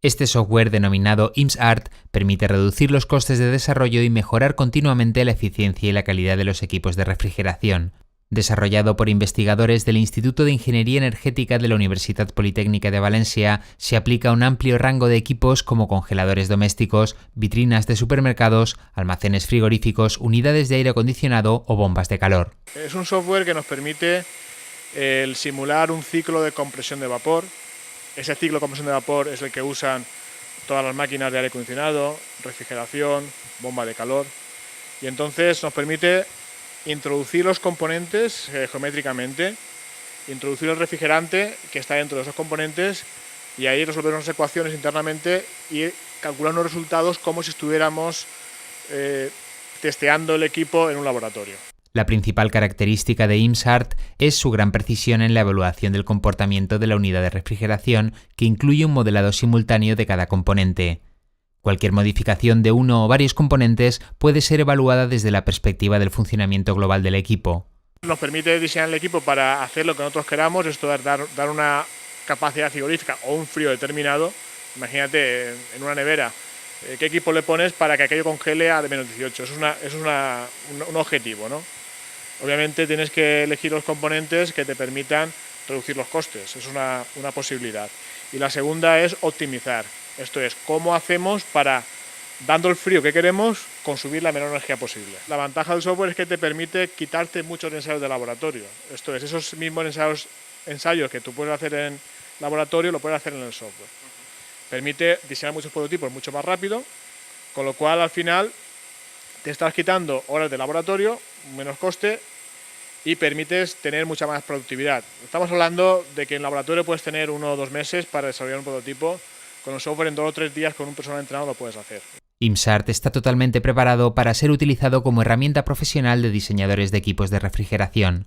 Este software, denominado IMSART, permite reducir los costes de desarrollo y mejorar continuamente la eficiencia y la calidad de los equipos de refrigeración. Desarrollado por investigadores del Instituto de Ingeniería Energética de la Universitat Politécnica de Valencia, se aplica a un amplio rango de equipos como congeladores domésticos, vitrinas de supermercados, almacenes frigoríficos, unidades de aire acondicionado o bombas de calor. Es un software que nos permite el simular un ciclo de compresión de vapor. Ese ciclo de compresión de vapor es el que usan todas las máquinas de aire acondicionado, refrigeración, bomba de calor, y entonces nos permite introducir los componentes geométricamente, introducir el refrigerante que está dentro de esos componentes y ahí resolver unas ecuaciones internamente y calcular unos resultados como si estuviéramos testeando el equipo en un laboratorio. La principal característica de IMSART es su gran precisión en la evaluación del comportamiento de la unidad de refrigeración, que incluye un modelado simultáneo de cada componente. Cualquier modificación de uno o varios componentes puede ser evaluada desde la perspectiva del funcionamiento global del equipo. Nos permite diseñar el equipo para hacer lo que nosotros queramos, esto es dar una capacidad frigorífica o un frío determinado. Imagínate en una nevera, ¿qué equipo le pones para que aquello congele a menos 18? Eso es un objetivo, ¿no? Obviamente tienes que elegir los componentes que te permitan reducir los costes, es una posibilidad. Y la segunda es optimizar. Esto es, ¿cómo hacemos para, dando el frío que queremos, consumir la menor energía posible? La ventaja del software es que te permite quitarte muchos ensayos de laboratorio. Esto es, esos mismos ensayos que tú puedes hacer en laboratorio, lo puedes hacer en el software. Permite diseñar muchos prototipos mucho más rápido, con lo cual al final te estás quitando horas de laboratorio, menos coste, y permites tener mucha más productividad. Estamos hablando de que en laboratorio puedes tener 1 o 2 meses para desarrollar un prototipo. Con el software en 2 o 3 días con un personal entrenado lo puedes hacer. IMSART está totalmente preparado para ser utilizado como herramienta profesional de diseñadores de equipos de refrigeración.